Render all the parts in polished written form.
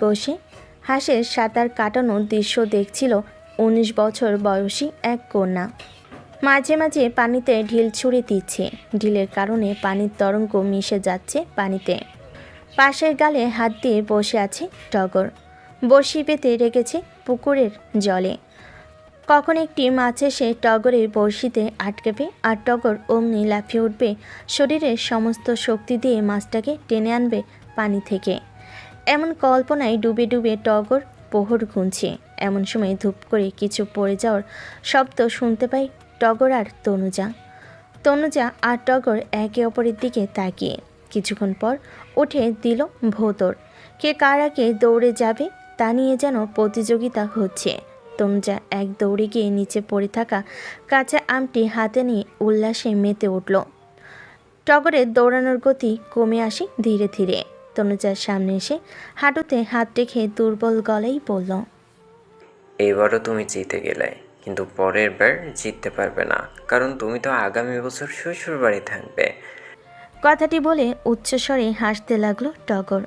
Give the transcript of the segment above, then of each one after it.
বসে হাঁসের সাঁতার কাটানোর দৃশ্য দেখছিল ১৯ বছর বয়সী এক কন্যা। মাঝে মাঝে পানিতে ঢিল ছুঁড়ে দিচ্ছে, ঢিলের কারণে পানির তরঙ্গ মিশে যাচ্ছে পানিতে। পাশের গালে হাত দিয়ে বসে আছে টগর, বড়শি পেতে রেখেছে পুকুরের জলে। কখন একটি মাছ এসে টগরের বড়শিতে আটকাবে আর টগর অমনি লাফিয়ে উঠবে, শরীরের সমস্ত শক্তি দিয়ে মাছটাকে টেনে আনবে পানি থেকে। এমন কল্পনায় ডুবে ডুবে টগর প্রহর গুনছে। এমন সময় ধূপ করে কিছু পড়ে যাওয়ার শব্দ শুনতে পাই টগর আর তনুজা। তনুজা আর টগর একে অপরের দিকে তাকিয়ে কিছুক্ষণ পর উঠে দিল ভোঁতর। কে কার আগে দৌড়ে যাবে তা নিয়ে যেন প্রতিযোগিতা হচ্ছে। তনুজা এক দৌড়ে গিয়ে নিচে পড়ে থাকা কাঁচা আমটি হাতে নিয়ে উল্লাসে মেতে উঠল। টগরের দৌড়ানোর গতি কমে আসে ধীরে ধীরে। তনুজার সামনে এসে হাঁটুতে হাত রেখে দুর্বল গলায় বলল, এবারও তুমি জিতে গেলে, কিন্তু পরের বার জিততে পারবে না, কারণ তুমি তো আগামী বছর শ্বশুর বাড়ি থাকবে। কথাটি বলে উচ্চস্বরে হাসতে লাগলো টগর।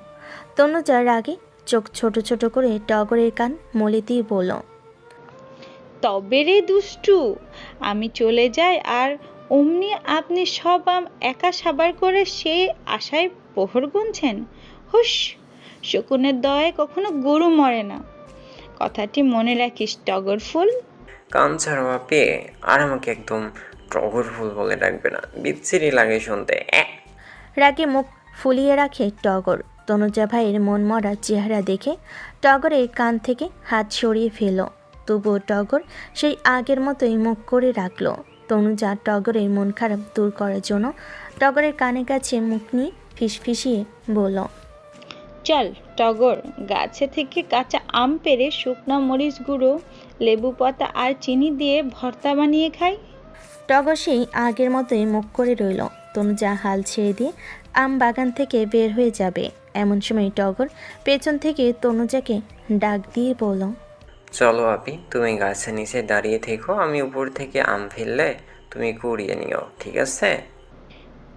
তনুজার রাগে চোখ ছোট ছোট করে টগরের কান মলে দিয়ে বলল, তবে রে দুষ্টু, আমি চলে যাই আর অমনি আপনি সব আম একা সাবার করে সে আশায় প্রহর গুনছেন। হুস, শকুনের দয়ায় কখনো গরু মরে না, কথাটি মনে রাখিস টগর ফুল। কান ছাড়ো আপে, আর আমাকে একদম টগর ফুল বলে ডাকবে না, বিচ্ছিরি লাগে শুনতে। রাগে মুখ ফুলিয়ে রাখে টগর। তনুজা ভাইয়ের মনমরা চেহারা দেখে টগরের কান থেকে হাত সরিয়ে ফেল। তবুও টগর সেই আগের মতোই মুখ করে রাখল। তনুজা টগরের মন খারাপ দূর করার জন্য টগরের কানের কাছে মুখ নিয়ে ফিসফিসিয়ে বলল, চল টগর, গাছে থেকে কাঁচা আম পেড়ে শুকনো মরিচ গুঁড়ো, লেবু পাতা আর চিনি দিয়ে ভর্তা বানিয়ে খাই। টগর সেই আগের মতোই মুখ করে রইল। তনুজা হাল ছেড়ে দিয়ে আম বাগান থেকে বের হয়ে যাবে। এমন সময় টগর পেছন থেকে তনুজাকে ডাক দিয়ে বলল, চলো আপি, তুমি গাছের নিচে দাঁড়িয়ে থেকো, আমি উপর থেকে আম ফেললে তুমি কুড়িয়ে নিও, ঠিক আছে?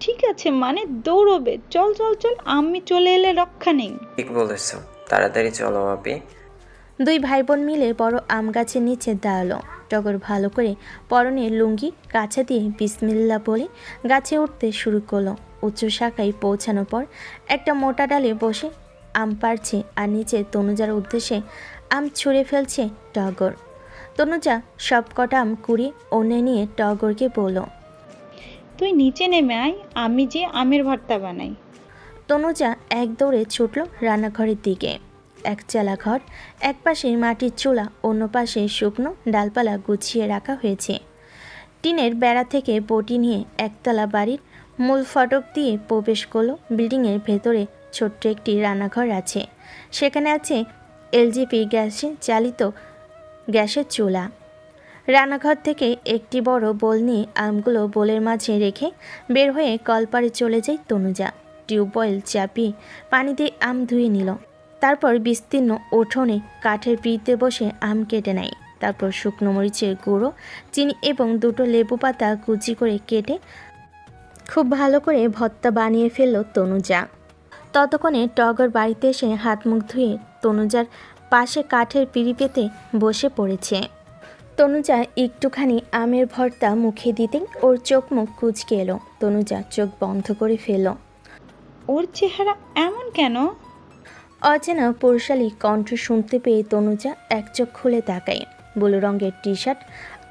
ঠিক আছে, মানে দৌড়বে। চল চল চল, আমি চলে এলে রক্ষা নেই। ঠিক বলেছো, তাড়াতাড়ি চলো আপি। দুই ভাই বোন মিলে বড় আম গাছের নিচে দাঁড়ালো। টগর ভালো করে পরনে লুঙ্গি কাছা দিয়ে বিসমিল্লা বলে গাছে উঠতে শুরু করলো। উচ্চ শাখায় পৌঁছানোর পর একটা মোটা ডালে বসে আম পাড়ছে আর নিচে তনুজার উদ্দেশ্যে আম ছুঁড়ে ফেলছে টগর। তনুজা সব কটা আম কুড়িয়ে ওনে নিয়ে টগরকে বলল, তুই নিচে নেমে আয়, আমি যে আমের ভর্তা বানাই। তনুজা এক দৌড়ে ছুটল রান্নাঘরের দিকে। এক চালা ঘর, এক পাশে মাটির চুলা, অন্য পাশে শুকনো ডালপালা গুছিয়ে রাখা হয়েছে। টিনের বেড়া থেকে বটি নিয়ে একতলা বাড়ির মূল ফটক দিয়ে প্রবেশ করলো। বিল্ডিংয়ের ভেতরে ছোট্ট একটি রান্নাঘর আছে। সেখানে আছে এলজিপি গ্যাসে চালিত গ্যাসের চুলা। রান্নাঘর থেকে একটি বড় বোল নিয়ে আমগুলো বোলের মাঝে রেখে বের হয়ে কলপারে চলে যায় তনুজা। টিউবওয়েল চাপিয়ে পানি দিয়ে আম ধুয়ে নিল। তারপর বিস্তীর্ণ উঠোনে কাঠের পিঁড়িতে বসে আম কেটে নেয়। তারপর শুকনো মরিচের গুঁড়ো, চিনি এবং দুটো লেবু পাতা কুচি করে কেটে খুব ভালো করে ভর্তা বানিয়ে ফেলল তনুজা। ততক্ষণে টগর বাড়িতে এসে হাত মুখ ধুয়ে তনুজার পাশে কাঠের পিঁড়ি পেতে বসে পড়েছে। তনুজা একটুখানি আমের ভর্তা মুখে দিতেই ওর চোখ মুখ কুঁচকে এলো। তনুজা চোখ বন্ধ করে ফেলল। ওর চেহারা এমন কেন? অচেনা পুরুষালী কণ্ঠ শুনতে পেয়ে তনুজা এক চোখ খুলে তাকায়। ব্লু রঙের টি শার্ট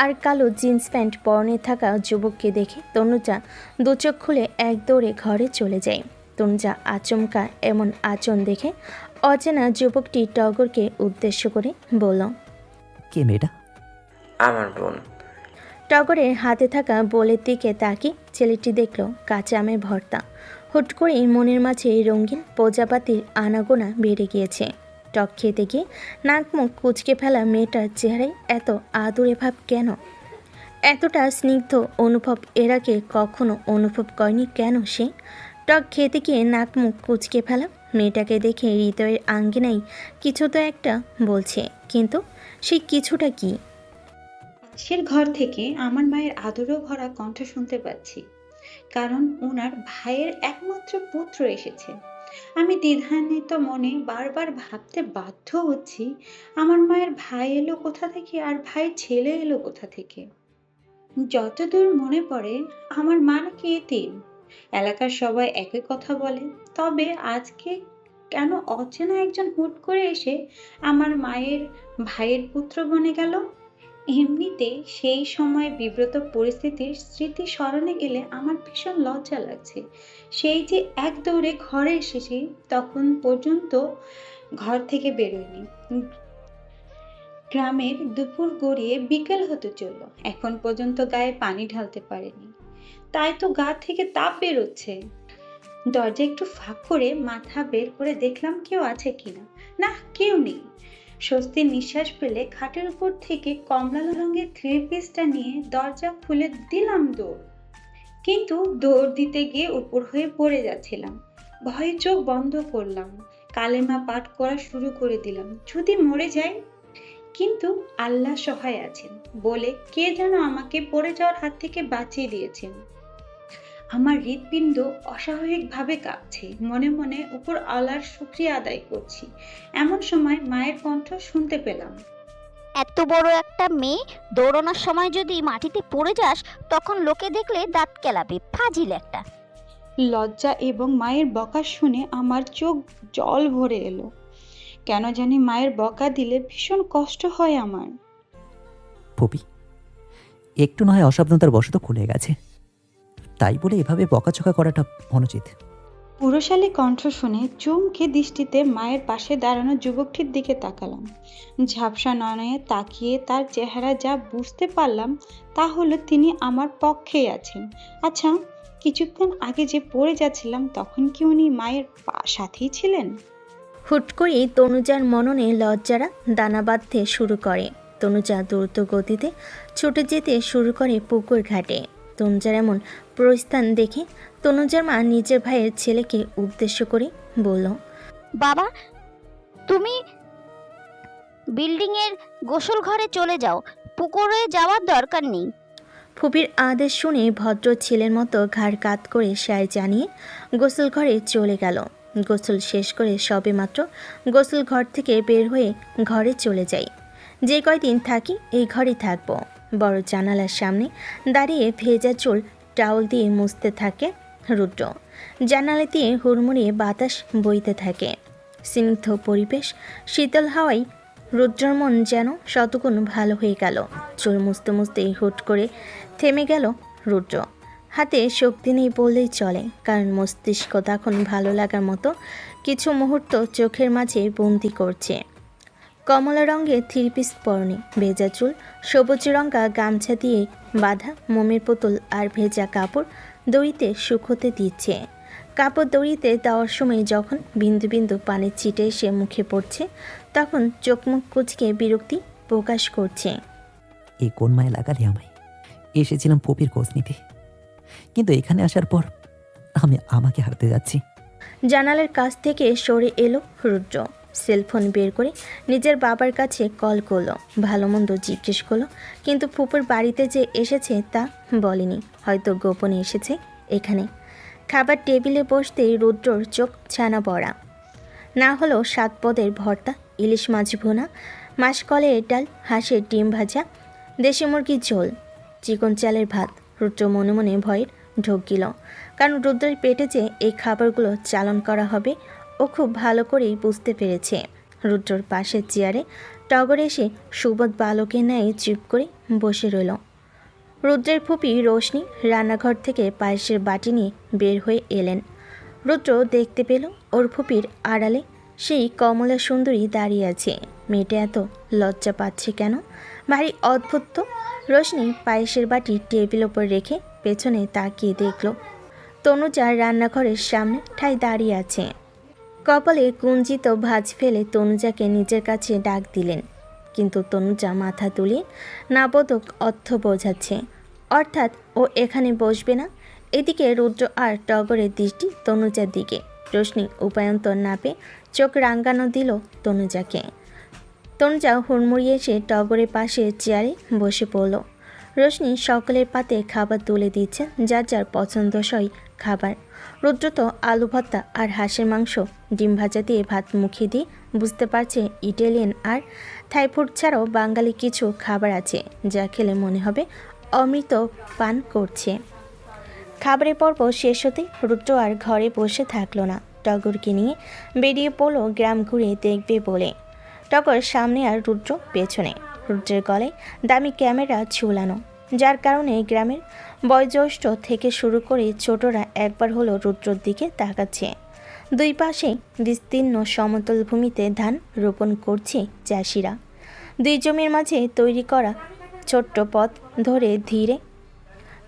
আর কালো জিন্স প্যান্ট পরনে থাকা যুবককে দেখে তনুজা দু চোখ খুলে এক দৌড়ে ঘরে চলে যায়। তনুজা আচমকা এমন আচরণ দেখে অচেনা যুবকটি টগরকে উদ্দেশ্য করে বলল, কে মেয়েটা? আমার বোন। টগরের হাতে থাকা বোলের দিকে তাকিয়ে ছেলেটি দেখল কাঁচা আমের ভর্তা। হুট করেই মনের মাঝে রঙিন প্রজাপতির আনাগোনা বেড়ে গিয়েছে। টক খেতে গিয়ে নাক মুখ কুচকে ফেলা মেয়েটার চেহারায় এত আদুরে ভাব কেন? এতটা স্নিগ্ধ অনুভব এর আগে কখনো অনুভব করেনি কেন সে? টক খেতে গিয়ে নাক মুখ কুচকে ফেলা মেয়েটাকে দেখে হৃদয়ের আঙ্গিনায় কিছু তো একটা বলছে, কিন্তু সেই কিছুটা কি? পাশের ঘর থেকে আমার মায়ের আদরেও ভরা কণ্ঠ শুনতে পাচ্ছি। কারণ ওনার ভাইয়ের একমাত্র পুত্র এসেছে। আমি দ্বিধান্বিত মনে বারবার ভাবতে বাধ্য হচ্ছি, আমার মায়ের ভাই এলো কোথা থেকে আর ভাইয়ের ছেলে এলো কোথা থেকে। যতদূর মনে পড়ে আমার মা নাকি এতিম। এলাকার সবাই একই কথা বলে। তবে আজকে কেন অচেনা একজন হুট করে এসে আমার মায়ের ভাইয়ের পুত্র বনে গেল? এমনিতে সেই সময় বিব্রত পরিস্থিতির স্মৃতি স্মরণে এলে আমার ভীষণ লজ্জা লাগছে। সেই যে এক দৌড়ে ঘরে এসেছি, তখন পর্যন্ত ঘর থেকে বেরোয়নি। গ্রামের দুপুর গড়িয়ে বিকেল হতে চলল, এখন পর্যন্ত গায়ে পানি ঢালতে পারেনি। তাই তো গা থেকে তাপ বেরোচ্ছে। দরজা একটু ফাঁক করে মাথা বের করে দেখলাম কেউ আছে কিনা। না, কেউ নেই। স্বস্তির নিঃশ্বাস ফেলে খাটের উপর থেকে কমলা রঙের থ্রি পিসটা নিয়ে দরজা খুলে দিলাম দৌড়। কিন্তু দৌড় দিতে গিয়ে উপর হয়ে পড়ে যাচ্ছিলাম। ভয়ে চোখ বন্ধ করলাম, কালেমা পাঠ করা শুরু করে দিলাম। যদি মরে যাই, কিন্তু আল্লাহ সহায় আছেন বলে কে যেন আমাকে পড়ে যাওয়ার হাত থেকে বাঁচিয়ে দিয়েছেন। আমার হৃৎপিণ্ড অস্বাভাবিকভাবে কাঁপছে। মনে মনে উপর আল্লাহর শুকরিয়া আদায় করছি। এমন সময় মায়ের কণ্ঠ শুনতে পেলাম। এত বড় একটা মেয়ে, দৌড়ানোর সময় যদি মাটিতে পড়ে যাস তখন লোকে দেখলে দাঁত কেলাবে, ফাজিল একটা। লজ্জা এবং মায়ের বকা শুনে আমার চোখ জল ভরে এলো। কেন জানি মায়ের বকা দিলে ভীষণ কষ্ট হয় আমার। ফুপি, একটু নয় অসাবধানতার বশত খুলে গেছে, তাই বলে এভাবে বকাচকা করাটা অনুচিত। পুরুষালী কণ্ঠ শুনে চমকে দৃষ্টিতে মায়ের পাশে দাঁড়ানো যুবকটির দিকে তাকালাম। ঝাপসা নয়নে তাকিয়ে তার চেহারা যা বুঝতে পারলাম তা হলো তিনি আমার পক্ষেই আছেন। আচ্ছা, কিছুক্ষণ আগে যে পড়ে যাচ্ছিলাম তখন কি উনি মায়ের সাথেই ছিলেন? হুট করেই তনুজার মননে লজ্জারা দানা বাঁধতে শুরু করে। তনুজা দ্রুত গতিতে ছুটে যেতে শুরু করে পুকুর ঘাটে। তনুজার এমন প্রস্থান দেখে তনুজার মা নিজের ভাইয়ের ছেলেকে উদ্দেশ্য করে বলল, বাবা, তুমি বিল্ডিংয়ের গোসল ঘরে চলে যাও, পুকুরে যাওয়ার দরকার নেই। ফুপির আদেশ শুনে ভদ্র ছেলের মতো ঘাড় কাত করে সায় জানিয়ে গোসল ঘরে চলে গেল। গোসল শেষ করে সবেমাত্র গোসল ঘর থেকে বের হয়ে ঘরে চলে যাই। যে কয়দিন থাকি এই ঘরেই থাকবো। বড় জানালার সামনে দাঁড়িয়ে ভেজা চুল টাওয়াল দিয়ে মুছতে থাকে রুদ্র। জানালা দিয়ে হুড়মুড়িয়ে বাতাস বইতে থাকে। স্নিগ্ধ পরিবেশ, শীতল হাওয়ায় রুদ্রর মন যেন শতগুণ ভালো হয়ে গেল। চুল মুছতে মুছতেই হুট করে থেমে গেল রুদ্র। হাতে শক্তি নেই বললেই চলে, কারণ মস্তিষ্ক তখন ভালো লাগার মতো কিছু মুহূর্ত চোখের মাঝে বন্দি করছে। কমলা রঙের থ্রি পিস পরনে, ভেজা চুল, সবুজ রঙা গামছা দিয়ে বাঁধা মোমের বোতল আর ভেজা কাপড় দড়িতে শুকোতে দিচ্ছে। কাপড় দড়িতে দেওয়ার সময় যখন বিন্দু বিন্দু পানির ছিটে এসে মুখে পড়ছে, তখন চোখ মুখ কুচকে বিরক্তি প্রকাশ করছে। এই কোন মায়ে লাগালে আমায়? এসেছিলাম ফুপির খোঁজ নিতে, কিন্তু এখানে আসার পর আমি আমাকে হারতে যাচ্ছি। জানালার কাছ থেকে সরে এলো রুদ্র। সেলফোন বের করে নিজের বাবার কাছে কল করলো, ভালো মন্দ জিজ্ঞেস করলো, কিন্তু ফুপুর বাড়িতে যে এসেছে তা বলেনি। হয়তো গোপনে এসেছে এখানে। খাবার টেবিলে বসতেই রুদ্রর চোখ ছানা পড়া। না হলো 7 পদের ভর্তা, ইলিশ মাছ ভুনা, মাসকলের ডাল, হাঁসের ডিম ভাজা, দেশি মুরগির ঝোল, চিকন চালের ভাত। রুদ্র মনে মনে ভয়ের ঢোক গেল, কারণ রুদ্রের পেটে যে এই খাবারগুলো চালন করা হবে ও খুব ভালো করেই বুঝতে পেরেছে। রুদ্রর পাশের চেয়ারে টগর এসে সুবোধ বালকের ন্যায় চুপ করে বসে রইল। রুদ্রের ফুপি রোশনি রান্নাঘর থেকে পায়েসের বাটি নিয়ে বের হয়ে এলেন। রুদ্র দেখতে পেল ওর ফুপির আড়ালে সেই কমলা সুন্দরী দাঁড়িয়ে আছে। মেয়েটা এত লজ্জা পাচ্ছে কেন? ভারী অদ্ভুত তো। রোশনি পায়েসের বাটি টেবিল ওপর রেখে পেছনে তাকিয়ে দেখল তনুজা রান্নাঘরের সামনে ঠাই দাঁড়িয়ে আছে। কপালে কুঞ্চিত ভাঁজ ফেলে তনুজাকে নিজের কাছে ডাক দিলেন, কিন্তু তনুজা মাথা তুলিয়ে নাবোধক অর্থ বোঝাচ্ছে, অর্থাৎ ও এখানে বসবে না। এদিকে রুদ্র আর টগরের দৃষ্টি তনুজার দিকে। রোশনি উপায়ন্তর না পেয়ে চোখ রাঙানো দিল তনুজাকে। তনুজা হুড়মুড়িয়ে এসে টগরের পাশে চেয়ারে বসে পড়ল। রোশনি সকলের পাতে খাবার তুলে দিচ্ছে, যার যার পছন্দসই খাবার। রুদ্র তো আলু ভর্তা আর হাঁসের মাংস ডিম ভাজা দিয়ে ভাত মুখে দিয়ে বুঝতে পারছে ইটালিয়ান আর থাই ফুড ছাড়াও বাঙালি কিছু খাবার আছে যা খেলে মনে হবে অমৃত পান করছে। খাবারের পর্ব শেষ হতে রুদ্র আর ঘরে বসে থাকলো না, টগরকে নিয়ে বেরিয়ে পড়লো গ্রাম ঘুরে দেখবে বলে। টগর সামনে আর রুদ্র পেছনে। রুদ্রের গলায় দামি ক্যামেরা ঝুলানো, যার কারণে গ্রামের বয়োজ্যেষ্ঠ থেকে শুরু করে ছোটরা একবার হলো রুদ্রর দিকে তাকাচ্ছে। দুই পাশে বিস্তীর্ণ সমতল ভূমিতে ধান রোপণ করছে চাষিরা। দুই জমির মাঝে তৈরি করা ছোট্ট পথ ধরে ধীরে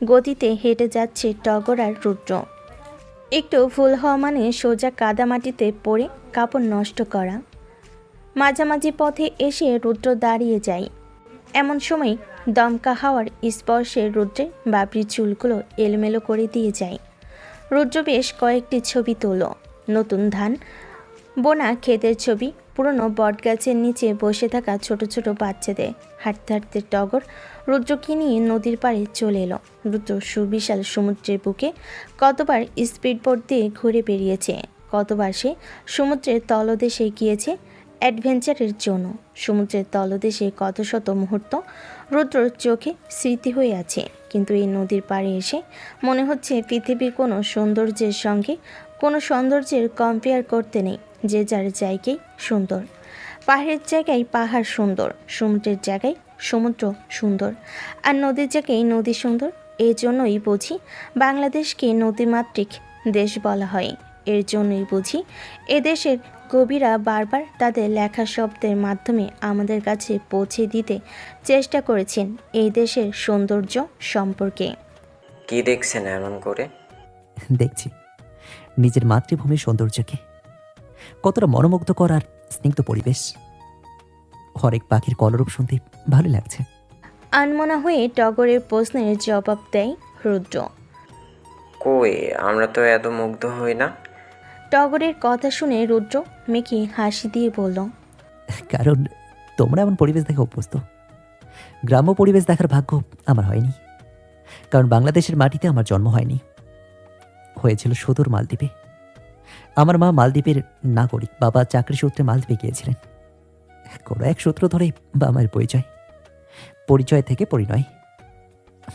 গতিতে হেঁটে যাচ্ছে টগর আর রুদ্র। একটু ভুল হওয়া মানে সোজা কাদামাটিতে পড়ে কাপড় নষ্ট করা। মাঝামাঝি পথে এসে রুদ্র দাঁড়িয়ে যায়। এমন সময় দমকা হাওয়ার স্পর্শে রুদ্রের বাবরি চুলগুলো এলোমেলো করে দিয়ে যায়। রুদ্র বেশ কয়েকটি ছবি তোলো, নতুন ধান বোনা ক্ষেতের ছবি, পুরনো বটগাছের নিচে বসে থাকা ছোট ছোট বাচ্চাদের। হাঁটতে হাঁটতে টগর রুদ্রকে নিয়ে নদীর পাড়ে চলে এলো। রুদ্র সুবিশাল সমুদ্রের বুকে কতবার স্পিডবোট দিয়ে ঘুরে বেরিয়েছে, কতবার সে সমুদ্রের তলদেশে গিয়েছে অ্যাডভেঞ্চারের জন্য। সমুদ্রের তলদেশে কত শত মুহূর্ত রুদ্রর চোখে স্মৃতি হয়ে আছে, কিন্তু এই নদীর পাড়ে এসে মনে হচ্ছে পৃথিবীর কোনো সৌন্দর্যের সঙ্গে কোনো সৌন্দর্যের কম্পেয়ার করতে নেই। যে যার জায়গায় সুন্দর, পাহাড়ের জায়গায় পাহাড় সুন্দর, সমুদ্রের জায়গায় সমুদ্র সুন্দর, আর নদীর জায়গায় নদী সুন্দর। এই জন্যই বুঝি বাংলাদেশকে নদীমাতৃক দেশ বলা হয়। এর জন্যই বুঝি এদেশের কবিরা বারবার তাদের লেখা শব্দের মাধ্যমে আমাদের কাছে পৌঁছে দিতে চেষ্টা করেছেন এই দেশের সৌন্দর্য সম্পর্কে। কি দেখছেন এমন করে? দেখছি নিজের মাতৃভূমির সৌন্দর্যকে, কতটা মনোমুগ্ধকর আর স্নিগ্ধ পরিবেশ। হরেক পাখির কলরব শুনতে ভালো লাগছে। আনমনা হয়ে টগরের প্রশ্নের জবাব দেয় রুদ্র। কই, আমরা তো এত মুগ্ধ হই না। টগরের কথা শুনে রুদ্র মেকি হাসি দিয়ে বলল, কারণ তোমরা এমন পরিবেশ দেখে অভ্যস্ত। গ্রাম্য পরিবেশ দেখার ভাগ্য আমার হয়নি, কারণ বাংলাদেশের মাটিতে আমার জন্ম হয়নি, হয়েছিল সুদূর মালদ্বীপে। আমার মা মালদ্বীপের নাগরিক, বাবা চাকরি সূত্রে মালদ্বীপে গিয়েছিলেন। কোনো এক সূত্র ধরে বাবা মায়ের পরিচয় থেকে পরিণয়।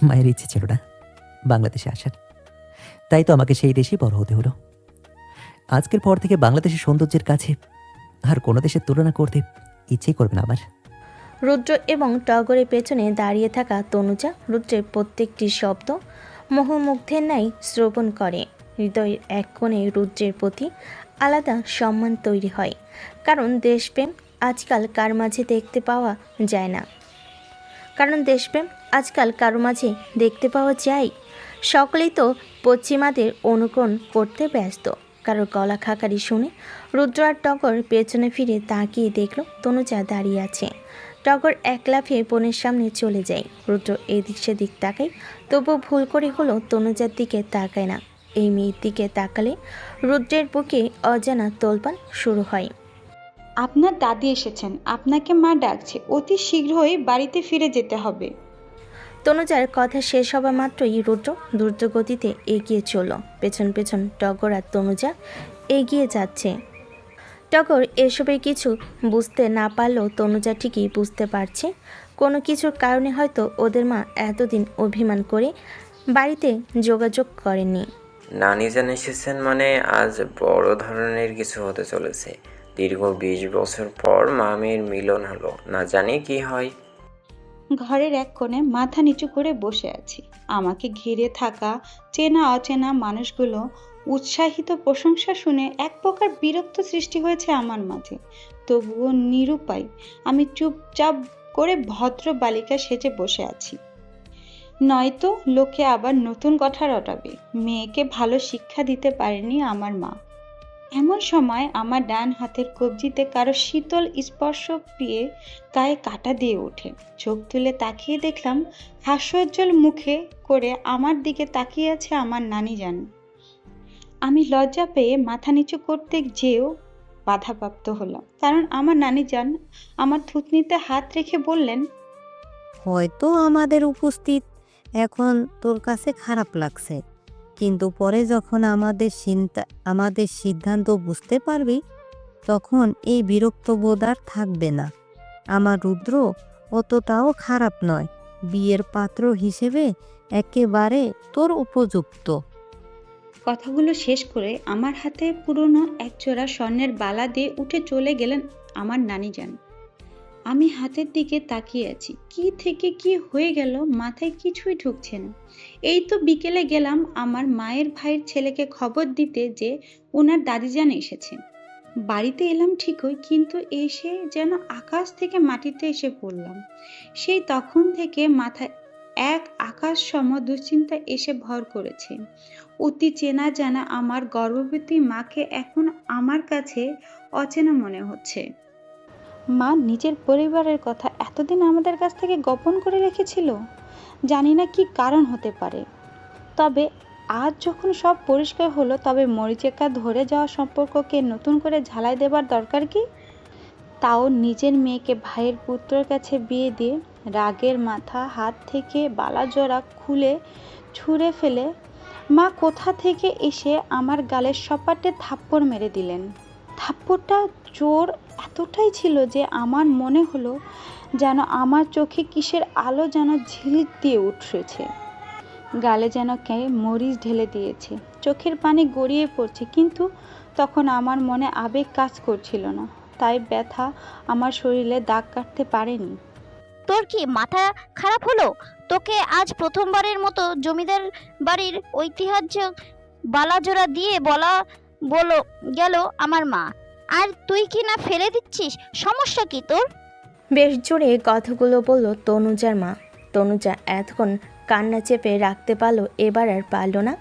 মায়ের ইচ্ছে ছিল না বাংলাদেশে আসার, তাই তো আমাকে সেই দেশেই বড় হতে হলো। আজকের পর থেকে বাংলাদেশের সৌন্দর্যের কাছে আর কোনো দেশের তুলনা করতে ইচ্ছেই করবে না আমার। রুদ্র এবং টগরের পেছনে দাঁড়িয়ে থাকা তনুজা রুদ্রের প্রত্যেকটি শব্দ মোহমুগ্ধের ন্যায় শ্রবণ করে। হৃদয়ের এক কোণে রুদ্রের প্রতি আলাদা সম্মান তৈরি হয়, কারণ দেশপ্রেম আজকাল কার মাঝে দেখতে পাওয়া যায় না। দেখতে পাওয়া যায়। সকলেই তো পশ্চিমাদের অনুকরণ করতে ব্যস্ত। কারোর গলা খাকারি শুনে রুদ্র আর টগর পেছনে ফিরে তাকিয়ে দেখল তনুজা দাঁড়িয়ে আছে। টগর এক লাফে বোনের সামনে চলে যায়। রুদ্র এদিক সেদিক তাকায়, তবু ভুল করে হলো তনুজার দিকে তাকায় না। এই মেয়ের দিকে তাকালে রুদ্রের বুকে অজানা তোলপান শুরু হয়। আপনার দাদি এসেছেন, আপনাকে মা ডাকছে, অতি শীঘ্রই বাড়িতে ফিরে যেতে হবে। তনুজার কথা শেষ হওয়া মাত্রই রুদ্র দ্রুতগতিতে এগিয়ে চলল। পেছন পেছন টগর আর তনুজা এগিয়ে যাচ্ছে। টগর এসবের কিছু বুঝতে না পারলেও তনুজা ঠিকই বুঝতে পারছে কোনো কিছুর কারণে হয়তো ওদের মা এতদিন অভিমান করে বাড়িতে যোগাযোগ করেননি। নানি জান এসেছেন মানে আজ বড় ধরনের কিছু হতে চলেছে। দীর্ঘ 20 বছর পর মা মেয়ের মিলন হলো, না জানি কি হয়। ঘরের এক কোণে মাথা নিচু করে বসে আছি। আমাকে ঘিরে থাকা চেনা অচেনা মানুষগুলো উৎসাহিত প্রশংসা শুনে এক প্রকার বিরক্ত সৃষ্টি হয়েছে আমার মাঝে। তবুও নিরুপায় আমি চুপচাপ করে ভদ্র বালিকা সেজে বসে আছি, নয়তো লোকে আবার নতুন কথা রটাবে। মেয়েকে ভালো শিক্ষা দিতে পারেনি আমার মা। এমন সময় আমার ডান হাতের কবজিতে কারো শীতল স্পর্শ পেয়ে গায়ে কাঁটা দিয়ে ওঠে। চোখ তুলে তাকিয়ে দেখলাম হাস্যোজ্জ্বল মুখে করে আমার দিকে তাকিয়ে আছে আমার নানি জান। আমি লজ্জা পেয়ে মাথা নিচু করতে যেও বাধাপ্রাপ্ত হলাম, কারণ আমার নানি জান আমার থুতনিতে হাত রেখে বললেন, হয়তো আমাদের উপস্থিত এখন তোর কাছে খারাপ লাগছে, কিন্তু পরে যখন আমাদের সিদ্ধান্ত বুঝতে পারবি, তখন এই বিরক্ত বোধ আর থাকবে না। আমার রুদ্র অতটাও খারাপ নয়, বিয়ের পাত্র হিসেবে একেবারে তোর উপযুক্ত। কথাগুলো শেষ করে আমার হাতে পুরনো একজোড়া স্বর্ণের বালা দিয়ে উঠে চলে গেলেন আমার নানিজান। আমি হাতের দিকে তাকিয়ে আছি, কি থেকে কি হয়ে গেল মাথায় কিছুই ঢুকছে না। এই তো বিকেলে গেলাম আমার মায়ের ভাইয়ের ছেলেকে খবর দিতে যে ওনার দাদিজান এসেছে। বাড়িতে এলাম ঠিকই, কিন্তু এসে যেন আকাশ থেকে মাটিতে এসে পড়লাম। সেই তখন থেকে মাথায় এক আকাশ সম দুশ্চিন্তা এসে ভর করেছে। অতি চেনা জানা আমার গর্ভবতী মাকে এখন আমার কাছে অচেনা মনে হচ্ছে। মা নিজের পরিবারের কথা এতদিন আমাদের কাছ থেকে গোপন করে রেখেছিল। জানি না কি কারণ হতে পারে, তবে আজ যখন সব পরিষ্কার হলো, তবে মরিচিকা ধরে যাওয়া সম্পর্ককে নতুন করে ঝালাই দেবার দরকার কি? তাও নিজের মেয়েকে ভাইয়ের পুত্রের কাছে বিয়ে দিয়ে রাগের মাথা হাত থেকে বালা জোড়া খুলে ছুঁড়ে ফেলে মা কোথা থেকে এসে আমার গালে সপাটে থাপ্পড় মেরে দিলেন। থাপ্পড়টা জোর এতটাই ছিল যে আমার মনে হলো যেন আমার চোখে কিসের আলো যেন ঝিলিক দিয়ে উঠেছে, গালে যেন কে মরিচ ঢেলে দিয়েছে। চোখের পানি গড়িয়ে পড়ছে, কিন্তু তখন আমার মনে আবেগ কাজ করছিল না, তাই ব্যথা আমার শরীরে দাগ কাটতে পারেনি। তোর কি মাথা খারাপ হলো? তোকে আজ প্রথমবারের মতো জমিদার বাড়ির ঐতিহ্য বালাজোড়া দিয়ে বলো গেল আমার মা, আর তুই কি না ফেলে দিচ্ছিস? সমস্যা কি তোর? বেশ জোরে কথাগুলো বলল তনুজার মা। তনুজা এতক্ষণ কান্না চেপে রাখতে পারলো, এবার আর পারল না।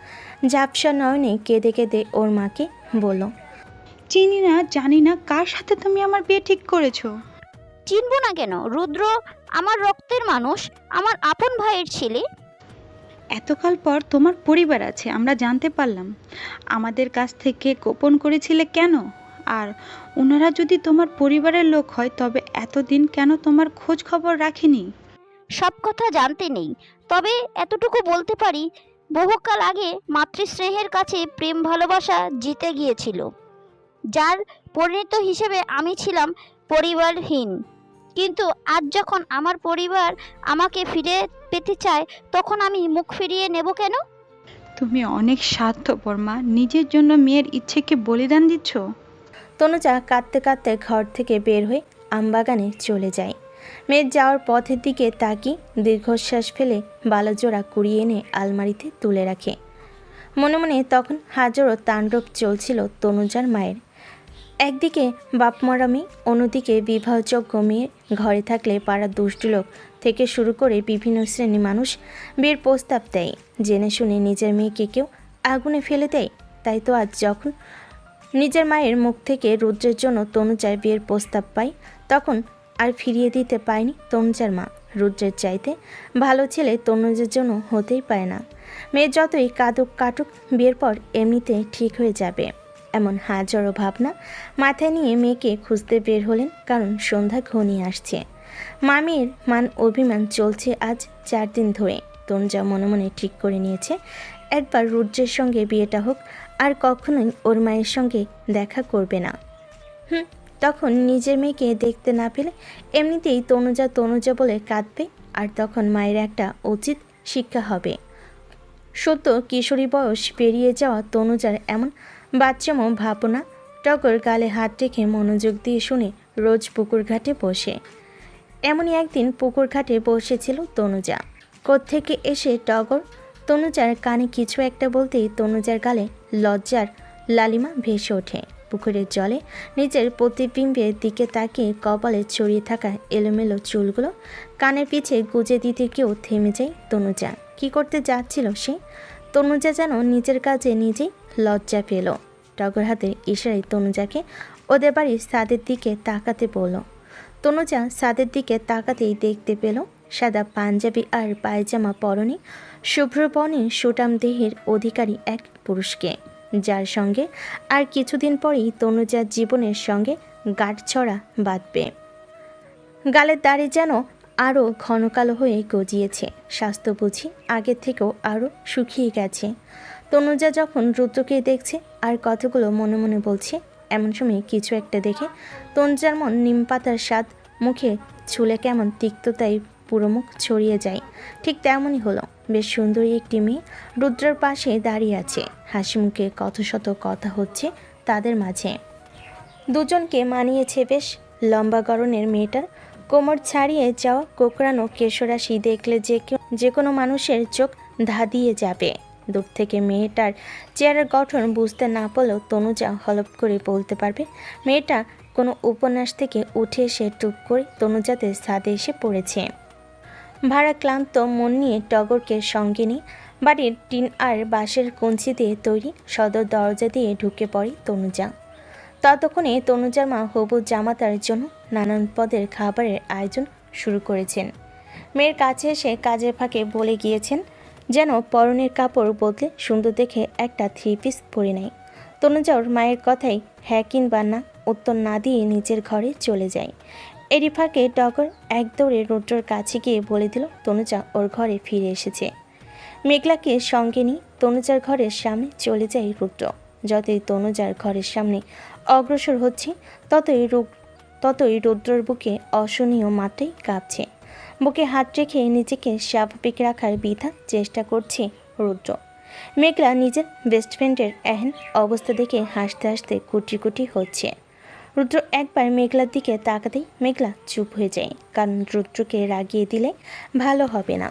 ঝাপসা নয়নে কেঁদে কেঁদে ওর মাকে বলল, চিনি না জানি না কার সাথে তুমি আমার বিয়ে ঠিক করেছো। চিনবো না কেন? রুদ্র আমার রক্তের মানুষ, আমার আপন ভাইয়ের ছেলে। এতকাল পর তোমার পরিবার আছে আমরা জানতে পারলাম, আমাদের কাছ থেকে গোপন করেছিলে কেন? আর ওনারা যদি তোমার পরিবারের লোক হয়, তবে এতদিন কেন তোমার খোঁজ খবর রাখেনি? সব কথা জানতে নেই, তবে এতটুকু বলতে পারি, বহুকাল আগে মাতৃস্নেহের কাছে প্রেম ভালোবাসা জিতে গিয়েছিল, যার পরিণত হিসেবে আমি ছিলাম পরিবারহীন। কিন্তু আজ যখন আমার পরিবার আমাকে ফিরে পেতে চায়, তখন আমি মুখ ফিরিয়ে নেব কেন? তুমি অনেক স্বার্থপর মা, নিজের জন্য মেয়ের ইচ্ছেকে বলিদান দিচ্ছ। তনুজা কাঁদতে কাঁদতে ঘর থেকে বের হয়ে আমবাগানে চলে যায়। মেয়ের যাওয়ার পথের দিকে তাকিয়ে দীর্ঘশ্বাস ফেলে বালাজোড়া কুড়িয়ে এনে আলমারিতে তুলে রাখে। মনে মনে তখন হাজারো তাণ্ডব চলছিল তনুজার মায়ের। একদিকে বাপমরা মেয়ে, অন্যদিকে বিবাহযোগ্য মেয়ে ঘরে থাকলে পাড়ার দুষ্টু লোক থেকে শুরু করে বিভিন্ন শ্রেণী মানুষ বিয়ের প্রস্তাব দেয়। জেনে শুনে নিজের মেয়েকে কেউ আগুনে ফেলে দেয়। তাই তো আজ যখন নিজের মায়ের মুখ থেকে রুদ্রের জন্য তনুজার বিয়ের প্রস্তাব পায়, তখন আর ফিরিয়ে দিতে পায়নি তনুজার মা। রুদ্রের চাইতে ভালো ছেলে তনুজার জন্য হতেই পারে না। মেয়ে যতই কাঁদুক কাটুক, বিয়ের পর এমনিতে ঠিক হয়ে যাবে, এমন হাজারো ভাবনা মাথায় নিয়ে মেয়েকে খুঁজতে বের হলেন। কারণ সন্ধ্যা ঘনিয়ে আসছে। মামির মান অভিমান চলছে আজ 4 দিন ধরে। তনুজা মনে মনে ঠিক করে নিয়েছে, একবার রুদ্রের সঙ্গে বিয়েটা হোক, আর কখনোই ওর মায়ের সঙ্গে দেখা করবে না। তখন নিজের মেয়েকে দেখতে না পেলে এমনিতেই তনুজা তনুজা বলে কাঁদবে, আর তখন মায়ের একটা উচিত শিক্ষা হবে। সত্য কিশোরী বয়স পেরিয়ে যাওয়া তনুজার এমন বাচ্চামো ভাবনা। টগর গালে হাত রেখে মনোযোগ দিয়ে শুনে রোজ পুকুর ঘাটে বসে। এমনই একদিন পুকুর ঘাটে বসেছিল তনুজা। কোত্থেকে এসে টগর তনুজার কানে কিছু একটা বলতেই তনুজার গালে লজ্জার লালিমা ভেসে ওঠে। পুকুরের জলে নিজের প্রতিবিম্বের দিকে তাকিয়ে কপালে ছড়িয়ে থাকা এলোমেলো চুলগুলো কানের পিছে গুজে দিতে গিয়েও থেমে যায় তনুজা। কি করতে যাচ্ছিল সে? তনুজা যেন নিজের কাজে নিজেই লজ্জা পেল। টগর হাতের ইশারায় তনুজাকে ওদের বাড়ির ছাদের দিকে তাকাতে বলল। তনুজা ছাদের দিকে তাকাতেই দেখতে পেল সাদা পাঞ্জাবি আর পায়জামা পরনে শুভ্রবর্ণের সুটাম দেহের অধিকারী এক পুরুষকে, যার সঙ্গে আর কিছুদিন পরেই তনুজার জীবনের সঙ্গে গাঁটছড়া বাঁধবে। গালের দাড়ি যেন আরও ঘন কালো হয়ে গজিয়েছে। স্বাস্থ্য বুঝি আগের থেকেও আরও শুকিয়ে গেছে। তনুজা যখন রুদ্রকে দেখছে আর কথাগুলো মনে মনে বলছে, এমন সময় কিছু একটা দেখে তনুজার মন নিম পাতার স্বাদ মুখে ছুলে কেমন তিক্ততায় পুরো মুখ ছড়িয়ে যায়। ঠিক তেমনই হলো। বেশ সুন্দরী একটি মেয়ে রুদ্রের পাশে দাঁড়িয়ে আছে। হাসি মুখে কত শত কথা হচ্ছে তাদের মাঝে। দুজনকে মানিয়েছে বেশ। লম্বা গড়নের মেয়েটার কোমর ছাড়িয়ে যাওয়া কোকড়ানো কেশরাশি দেখলে যে কোনো মানুষের চোখ ধাঁধিয়ে যাবে। দূর থেকে মেয়েটার চেহারার গঠন বুঝতে না পারলেও তনুজা হলপ করে বলতে পারবে মেয়েটা কোনো উপন্যাস থেকে উঠে এসে টুপ করে তনুজাতে ছাদে এসে পড়েছে। ভাড়া ক্লান্ত মন নিয়ে টগরকে সঙ্গে নিয়ে বাড়ির টিন আর বাঁশের কঞ্চি দিয়ে তৈরি সদর দরজা দিয়ে ঢুকে পড়ে তনুজা। ততক্ষণে তনুজার মা হবু জামাতার জন্য নানান পদের খাবারের আয়োজন শুরু করেছেন। মেয়ের কাছে এসে কাজের ফাঁকে বলে গিয়েছেন যেন পরনের কাপড় বদলে সুন্দর দেখে একটা 3 পিস পরে নেয়। তনুজা ওর মায়ের কথাই হ্যাঁ কিংবা না উত্তর না দিয়ে নিজের ঘরে চলে যায়। এরই ফাঁকে টগর এক দৌড়ে রুদ্রর কাছে গিয়ে বলে দিল তনুজা ওর ঘরে ফিরে এসেছে। মেঘলাকে সঙ্গে নিয়ে তনুজার ঘরের সামনে চলে যায় রুদ্র। যতই তনুজার ঘরের সামনে অগ্রসর হচ্ছে ততই রুদ্রর বুকে অসহনীয় মাত্রায় কাঁপছে। বুকে হাত রেখে নিজেকে স্বাভাবিক রাখার বৃথা চেষ্টা করছে রুদ্র। মেঘলা নিজের বেস্ট ফ্রেন্ডের এহেন অবস্থা দেখে হাসতে হাসতে কুটি কুটি হচ্ছে। রুদ্র একবার মেঘলার দিকে তাকাতেই মেঘলা চুপ হয়ে যায়, কারণ রুদ্রকে রাগিয়ে দিলে ভালো হবে না।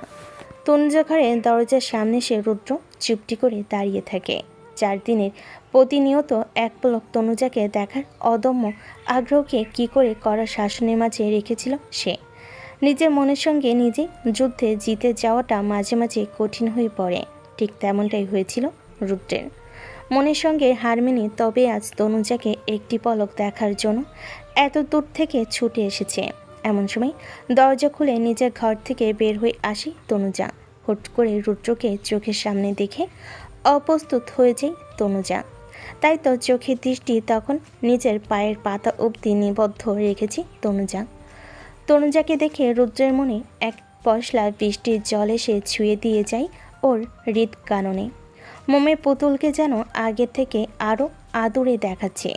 তনুজা ঘরে দরজার সামনে সে রুদ্র চুপটি করে দাঁড়িয়ে থাকে। 4 দিনের প্রতিনিয়ত এক পলক তনুজাকে দেখার অদম্য আগ্রহকে কী করে কড়া শাসনের মাঝে রেখেছিল সে। নিজের মনের সঙ্গে নিজে যুদ্ধে জিতে যাওয়াটা মাঝে মাঝে কঠিন হয়ে পড়ে। ঠিক তেমনটাই হয়েছিল রুদ্রের। মনের সঙ্গে হার মেনে তবে আজ তনুজাকে একটি পলক দেখার জন্য এত দূর থেকে ছুটে এসেছে। এমন সময় দরজা খুলে নিজের ঘর থেকে বের হয়ে আসি তনুজা। হুট করে রুদ্রকে চোখের সামনে দেখে অপ্রস্তুত হয়ে যায় তনুজা। তাই তো চোখের দৃষ্টি তখন নিজের পায়ের পাতা অবধি নিবদ্ধ রেখেছি তনুজাকে দেখে রুদ্রের মনে এক পশলা বৃষ্টির জল এসে ছুঁয়ে দিয়ে যায় ওর হৃদকাননে। মোমের পুতুলকে যেন আগে থেকে আরও আদুরে দেখাচ্ছে।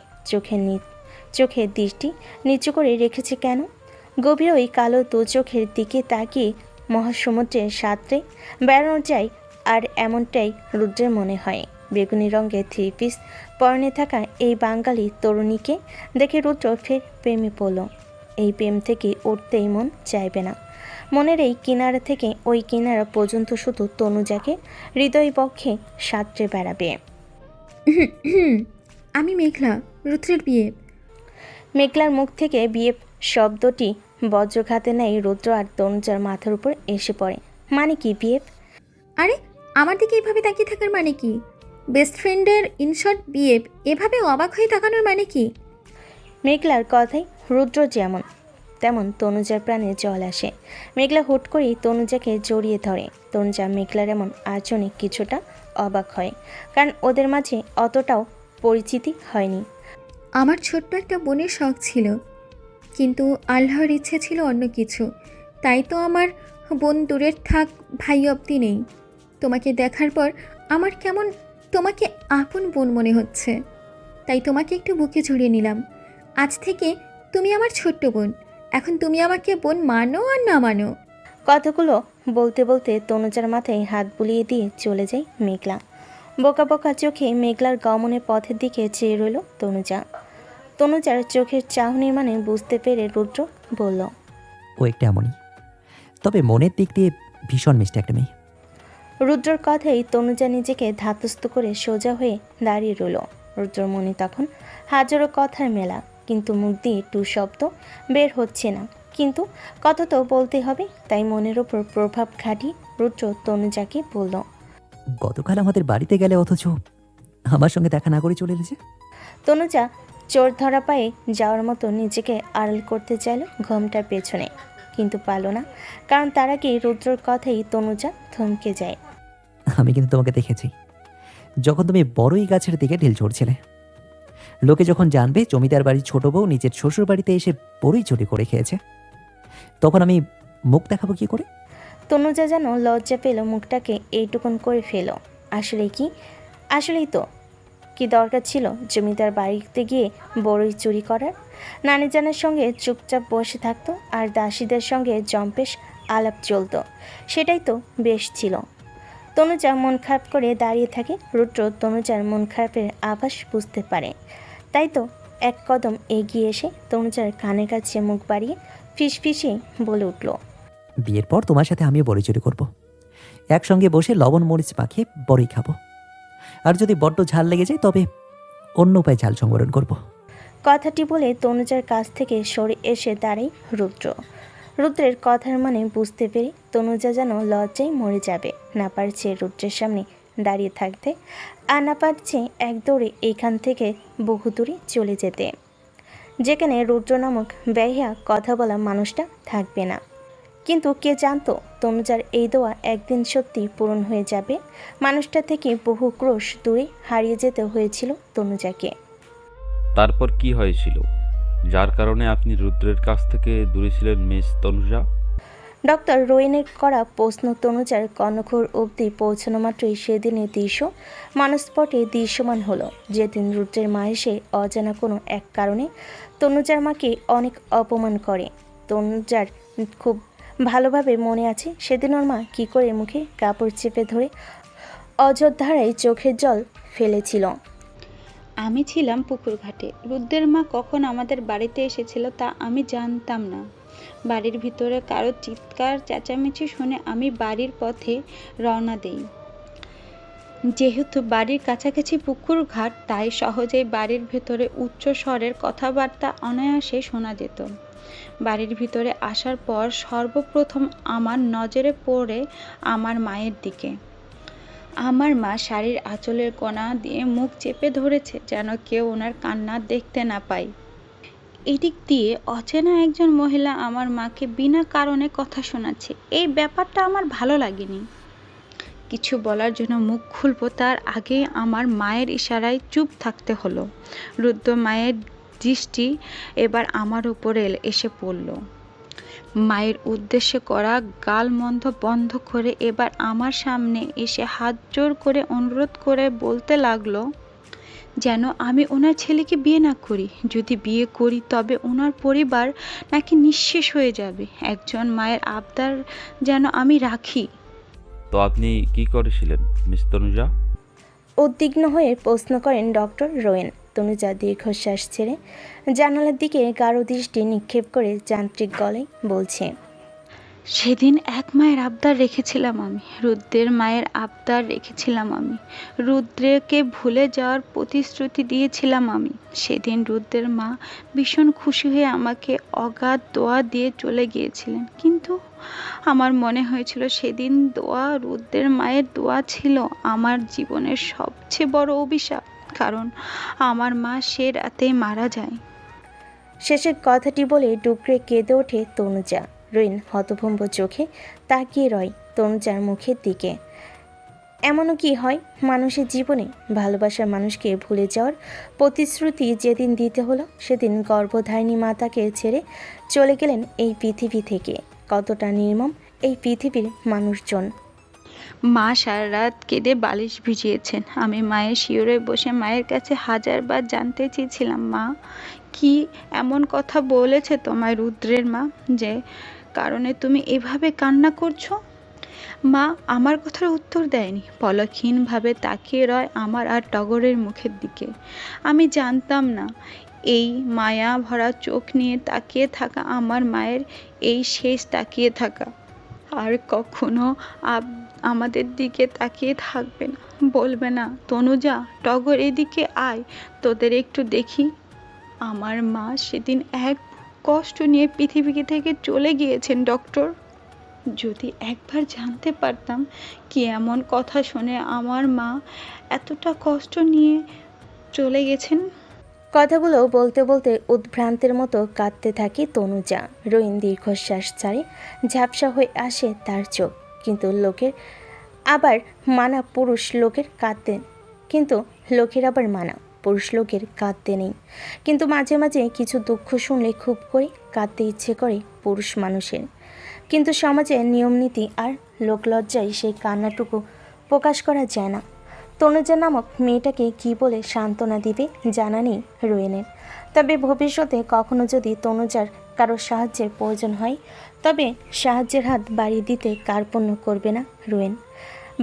চোখের দৃষ্টি নিচু করে রেখেছে কেন? গভীর ওই কালো দু চোখের দিকে তাকিয়ে মহাসমুদ্রের সাঁতরে বেড়ানো যায়। আর এমনটাই রুদ্রের মনে হয়। বেগুনি রঙের 3 পিস পরনে থাকা এই বাঙালি তরুণীকে দেখে রুদ্র ফের প্রেমে পড়ল। এই প্রেম থেকে উঠতেই মন চাইবে না। মনের এই কিনারা থেকে ওই কিনারা পর্যন্ত শুধু তনুজাকে হৃদয় পক্ষে সাঁতরে বেড়াবে। আমি মেঘলা, রুদ্রের বিয়ে। মেঘলার মুখ থেকে বিয়ে শব্দটি বজ্রঘাতে নেয় রুদ্র আর তনুজার মাথার উপর এসে পড়ে। মানে কি বিয়ে? আরে আমার দিকে এভাবে তাকিয়ে থাকার মানে কি? বেস্ট ফ্রেন্ডের ইনশর্ট বিয়ে, এভাবে অবাক হয়ে তাকানোর মানে কি? মেঘলার কথাই রুদ্র যেমন তেমন তনুজার প্রাণে জল আসে। মেঘলা হুট করেই তনুজাকে জড়িয়ে ধরে। তনুজা মেঘলার এমন আচরণে কিছুটা অবাক হয়, কারণ ওদের মাঝে অতটাও পরিচিতি হয়নি। আমার ছোট্ট একটা বোনের শখ ছিল, কিন্তু আল্লাহর ইচ্ছে ছিল অন্য কিছু। তাই তো আমার বোন দূরের থাক, ভাই অবধি নেই। তোমাকে দেখার পর আমার কেমন তোমাকে আপন বোন মনে হচ্ছে, তাই তোমাকে একটু বুকে জড়িয়ে নিলাম। আজ থেকে তুমি আমার ছোট্ট বোন। এখন তুমি আমাকে বোন মানো আর না মানো। কথাগুলো বলতে বলতে তনুজার মাথায় হাত বুলিয়ে দিয়ে চলে যায় মেঘলা। বোকা বোকা চোখে মেঘলার গমনের পথের দিকে চেয়ে রইল তনুজার চোখের চাহনির মানে বুঝতে পেরে রুদ্র বলল, ও একটা এমনই, তবে মনের দিক দিয়ে ভীষণ মিষ্টি একটা মেয়ে। রুদ্রর কথাই তনুজা নিজেকে ধাতস্থ করে সোজা হয়ে দাঁড়িয়ে রইল। রুদ্রর মনে তখন হাজারো কথার মেলা, কিন্তু মুখ দিয়ে টু শব্দ বের হচ্ছে না। কিন্তু কথা তো বলতে হবে, তাই মনের ওপর প্রভাব খাটিয়ে রুদ্র তনুজাকে বলল, গতকাল আমাদের বাড়িতে গেলে অথচ আমার সঙ্গে দেখা না করে চলে এলেছে। তনুজা চোর ধরা পায়ে যাওয়ার মতো নিজেকে আড়াল করতে চাইল ঘোমটার পেছনে, কিন্তু পারল না, কারণ তার আগে রুদ্রর কথাই তনুজা থমকে যায়। আমি কিন্তু তোমাকে দেখেছি যখন তুমি বড়ই গাছের দিকে ঢিল ছড়ছিলে। লোকে যখন জানবে জমিদার বাড়ির ছোট বউ নিজের শ্বশুর বাড়িতে এসে বড়ই চুরি করে খেয়েছে, তখন আমি মুখ দেখাবো কি করে? তনুজা যেন লজ্জা পেল মুখটাকে এইটুকুন করে ফেলো। আসলেই তো কি দরকার ছিল জমিদার বাড়িতে গিয়ে বড়ই চুরি করার? নানিজানের সঙ্গে চুপচাপ বসে থাকতো আর দাসীদের সঙ্গে জম্পেশ আলাপ চলতো, সেটাই তো বেশ ছিল। তনুজা মন খারাপ করে দাঁড়িয়ে থাকে। রুদ্র তনুজার মন খারাপের আভাস বুঝতে পারে, তাই তো এক কদম এগিয়ে এসে তনুজার কানের কাছে মুখ বাড়িয়ে ফিসফিসে বলে উঠল, বিয়ের পর তোমার সাথে আমিও বড়ি চুরি করব। একসঙ্গে বসে লবণ মরিচ মাখিয়ে বড়ই খাবো। আর যদি বড্ড ঝাল লেগে যায় তবে অন্য উপায়ে ঝাল সংবরণ করব। কথাটি বলে তনুজার কাছ থেকে সরে এসে দাঁড়ায় রুদ্র। রুদ্রের কথার মানে বুঝতে পেরে তনুজা যেন লজ্জায় মরে যাবে, না পারছে রুদ্রের সামনে দাঁড়িয়ে থাকতে, আর না পারছে এক দৌড়ে এইখান থেকে বহু দূরে চলে যেতে, যেখানে রুদ্র নামক ব্যহিয়া কথা বলা মানুষটা থাকবে না। কিন্তু কে জানতো তনুজার এই দোয়া একদিন সত্যি পূরণ হয়ে যাবে। মানুষটা থেকে বহু ক্রোশ দূরে হারিয়ে যেতে হয়েছিল তনুজাকে। তারপর কি হয়েছিল যার কারণে আপনি রুদ্রের কাছ থেকে দূরে ছিলেন মিস তনুজা? ডক্টর রোয়েনের করা প্রশ্ন তনুজার কর্ণখোর অবধি পৌঁছানো মাত্রই সেদিনের দৃশ্য মানসপটে দৃশ্যমান হলো। যেদিন রুদ্রের মা এসে অজানা কোনো এক কারণে তনুজার মাকে অনেক অপমান করে। তনুজার খুব ভালোভাবে মনে আছে সেদিন ওর মা কী করে মুখে কাপড় চেপে ধরে অযোধ্যারায় চোখের জল ফেলেছিল। আমি ছিলাম পুকুর ঘাটে। রুদ্রের মা কখন আমাদের বাড়িতে এসেছিল তা আমি জানতাম না। বাড়ির ভিতরে কারো চিৎকার চেঁচামেচি শুনে আমি বাড়ির পথে রওনা দেই। যেহেতু বাড়ির কাছাকাছি পুকুর ঘাট, তাই সহজেই বাড়ির ভেতরে উচ্চ স্বরের কথাবার্তা অনায়াসে শোনা যেত। বাড়ির ভিতরে আসার পর সর্বপ্রথম আমার নজরে পড়ে আমার মায়ের দিকে। আমার মা শাড়ির আঁচলের কোণা দিয়ে মুখ চেপে ধরেছে, যেন কেউ ওনার কান্না দেখতে না পায়। এদিক দিয়ে অচেনা একজন মহিলা আমার মাকে বিনা কারণে কথা শোনাচ্ছে। এই ব্যাপারটা আমার ভালো লাগেনি। কিছু বলার জন্য মুখ খুলব তার আগে আমার মায়ের ইশারায় চুপ থাকতে হলো। রুদ্র মায়ের দৃষ্টি এবার আমার উপরে এসে পড়ল। মায়ের উদ্দেশ্যে করা গালমন্দ বন্ধ করে এবার আমার সামনে এসে হাত জোর করে অনুরোধ করে বলতে লাগলো যেন আমি ওনার ছেলেকে বিয়ে না করি। যদি বিয়ে করি তবে ওনার পরিবার নাকি নিঃশেষ হয়ে যাবে। একজন মায়ের আবদার যেন আমি রাখি। তো আপনি কি করেছিলেন মিস তনুজা? উদ্বিগ্ন হয়ে প্রশ্ন করেন ডক্টর রোয়েন। তনুজা দীর্ঘশ্বাস ছেড়ে জানালার দিকে গাঢ় দৃষ্টি নিক্ষেপ করে যান্ত্রিক গলায় বলছে, সেদিন এক মায়ের আবদার রেখেছিলাম আমি, রুদ্রের মায়ের আবদার রেখেছিলাম আমি। রুদ্রকে ভুলে যাওয়ার প্রতিশ্রুতি দিয়েছিলাম আমি। সেদিন রুদ্রের মা ভীষণ খুশি হয়ে আমাকে অগাধ দোয়া দিয়ে চলে গিয়েছিলেন। কিন্তু আমার মনে হয়েছিল সেদিন দোয়া রুদ্রের মায়ের দোয়া ছিল আমার জীবনের সবচেয়ে বড় অভিশাপ, কারণ আমার মা সে রাতেই মারা যায়। শেষের কথাটি বলে ডুকরে কেঁদে ওঠে তনুজা। রোয়েন হতভম্ব চোখে তাকিয়ে রয় তনুজার মুখের দিকে। এমনও কি হয় মানুষের জীবনে ভালোবাসার মানুষকে ভুলে যাওয়ার প্রতিশ্রুতি যেদিন দিতে হলো সেদিন গর্ভধারিণী মাতাকে ছেড়ে চলে গেলেন এই পৃথিবী থেকে। কতটা নির্মম এই পৃথিবীর মানুষজন। মা সারা রাত কেঁদে বালিশ ভিজিয়েছেন। আমি মায়ের শিয়রে বসে মায়ের কাছে হাজারবার জানতে চেয়েছিলাম, মা কি এমন কথা বলেছে তোমায় রুদ্রের মা যে কারণে তুমি এভাবে কান্না করছো? মা আমার কথার উত্তর দেয়নি, পলকহীনভাবে তাকিয়ে রয় আমার আর টগরের মুখের দিকে। আমি জানতাম না এই মায়া ভরা চোখ নিয়ে তাকিয়ে থাকা আমার মায়ের এই শেষ তাকিয়ে থাকা আর কখনো আমাদের দিকে তাকিয়ে থাকবে না, বলবে না তনুজা, টগর এদিকে আয়, তোদের একটু দেখি। আমার মা সেদিন এক কষ্ট নিয়ে পৃথিবী থেকে চলে গিয়েছেন ডক্টর। যদি একবার জানতে পারতাম কি এমন কথা শুনে আমার মা এতটা কষ্ট নিয়ে চলে গেছেন। কথাগুলো বলতে বলতে উদ্ভ্রান্তের মতো কাঁদতে থাকে তনুজা। রোয়েন দীর্ঘশ্বাস ছাড়ে, ঝাপসা হয়ে আসে তার চোখ। কিন্তু লোকের আবার মানা পুরুষ লোকের কাঁদতে নেই। কিন্তু মাঝে মাঝে কিছু দুঃখ শুনলে খুব করে কাঁদতে ইচ্ছে করে পুরুষ মানুষের। কিন্তু সমাজের নিয়মনীতি আর লোকলজ্জায় সেই কান্নাটুকু প্রকাশ করা যায় না। তনুজা নামক মেয়েটাকে কী বলে সান্ত্বনা দিবে জানা নেই রোয়েনের। তবে ভবিষ্যতে কখনো যদি তনুজার কারো সাহায্যের প্রয়োজন হয়, তবে সাহায্যের হাত বাড়িয়ে দিতে কার্পণ্য করবে না রোয়েন।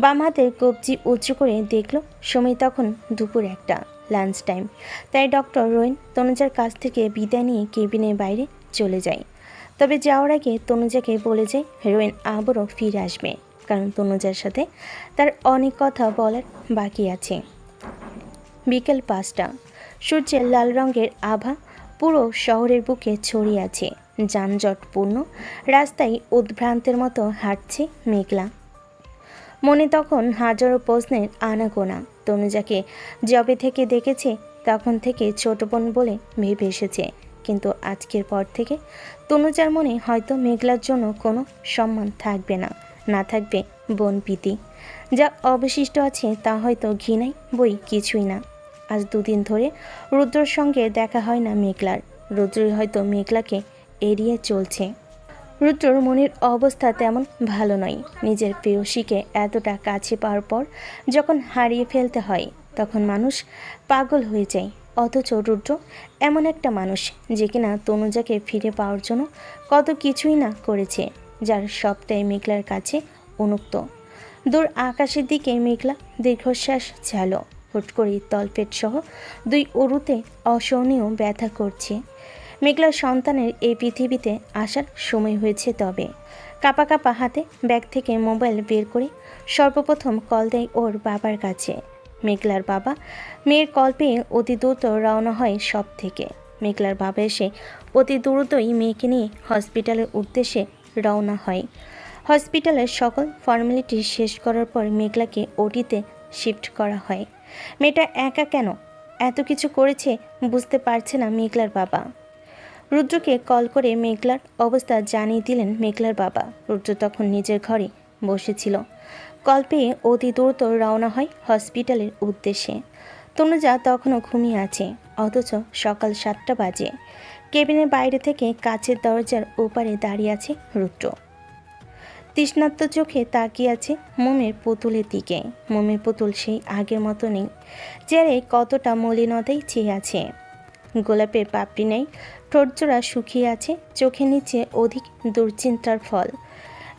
বাম হাতের কবজি উঁচু করে দেখল সময় তখন দুপুর 1টা, লাঞ্চ টাইম। তাই ডক্টর রোয়েন তনুজার কাছ থেকে বিদায় নিয়ে কেবিনের বাইরে চলে যায়। তবে যাওয়ার আগে তনুজাকে বলে যায় রোয়েন আবারও ফিরে আসবে, কারণ তনুজার সাথে তার অনেক কথা বলার বাকি আছে। বিকেল 5টা, সূর্যের লাল রঙের আভা পুরো শহরের বুকে ছড়িয়ে আছে। যানজটপূর্ণ রাস্তায় উদ্ভ্রান্তের মতো হাঁটছে মেঘলা। মনে তখন হাজারো প্রশ্নের আনাগোনা। তনুজাকে যবে থেকে দেখেছে তখন থেকে ছোট বোন বলে ভেবে এসেছে, কিন্তু আজকের পর থেকে তনুজার মনে হয়তো মেঘলার জন্য কোনো সম্মান থাকবে না, না থাকবে বোন প্রীতি। যা অবশিষ্ট আছে তা হয়তো ঘৃণাই বই কিছুই না। আজ 2 দিন ধরে রুদ্রর সঙ্গে দেখা হয় না মেঘলার। রুদ্রই হয়তো মেঘলাকে এড়িয়ে চলছে। রুদ্রর মনের অবস্থা তেমন ভালো নয়। নিজের প্রেয়সীকে এতটা কাছে পাওয়ার পর যখন হারিয়ে ফেলতে হয় তখন মানুষ পাগল হয়ে যায়। অথচ রুদ্র এমন একটা মানুষ যে কিনা তনুজাকে ফিরে পাওয়ার জন্য কত কিছুই না করেছে, যার সবটাই মেঘলার কাছে উন্মুক্ত। দূর আকাশের দিকে মেঘলা দীর্ঘশ্বাস ছাড়ল। হুট করে তলপেট সহ 2 উরুতে অসহনীয় ব্যথা করছে। মেঘলার সন্তানের এই পৃথিবীতে আসার সময় হয়েছে। তবে কাপা কাপা হাতে ব্যাগ থেকে মোবাইল বের করে সর্বপ্রথম কল দেয় ওর বাবার কাছে। মেঘলার বাবা মেয়ের কল পেয়ে অতি দ্রুত রওনা হয় সব থেকে। মেঘলার বাবা এসে অতি দ্রুতই মেয়েকে নিয়ে হসপিটালের উদ্দেশ্যে রওনা হয়। হসপিটালের সকল ফর্মালিটি শেষ করার পর মেঘলাকে ওটিতে শিফট করা হয়। মেয়েটা একা কেন এত কিছু করেছে বুঝতে পারছে না মেঘলার বাবা। রুদ্রকে কল করে মেঘলার অবস্থা জানিয়ে দিলেন মেঘলার বাবা। রুদ্র তখন নিজের ঘরে বসেছিল। কল পেয়ে অতি দ্রুত রওনা হয় হসপিটালের উদ্দেশ্যে। তনুজা তখনও ঘুমিয়ে আছে, অথচ সকাল 7টা বাজে। কেবিনের বাইরে থেকে কাচের দরজার ওপারে দাঁড়িয়ে আছে রুদ্র। তৃষ্ণার্ত চোখে তাকিয়ে আছে মোমের পুতুলের দিকে। মোমের পুতুল সেই আগের মতো নেই, চেহারায় কতটা মলিনতাই চেয়ে আছে। গোলাপের পাপড়ি নেই, ঠোঁটজোড়া শুকিয়ে আছে, চোখের নিচে অধিক দুশ্চিন্তার ফল।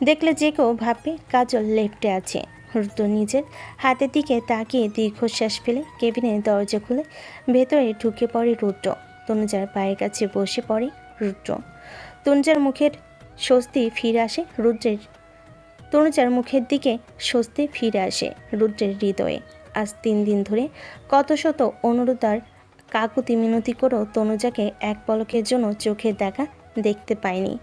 দেখলে যে কেউ ভাববে কাজল লেপ্টে আছে। রুদ্র নিজের হাতের দিকে তাকিয়ে দীর্ঘশ্বাস ফেলে কেবিনের দরজা খুলে ভেতরে ঢুকে পড়ে রুদ্র। তনুজার পায়ের কাছে বসে পড়ে রুদ্র। তনুজার মুখের স্বস্তি ফিরে আসে রুদ্রের তনুজার মুখের দিকে স্বস্তি ফিরে আসে রুদ্রের হৃদয়ে। আজ 3 দিন ধরে কত শত অনুরোধ আর কাকুতি মিনতি করেও তনুজাকে এক পলকের জন্য চোখের দেখা দেখতে পায়নি।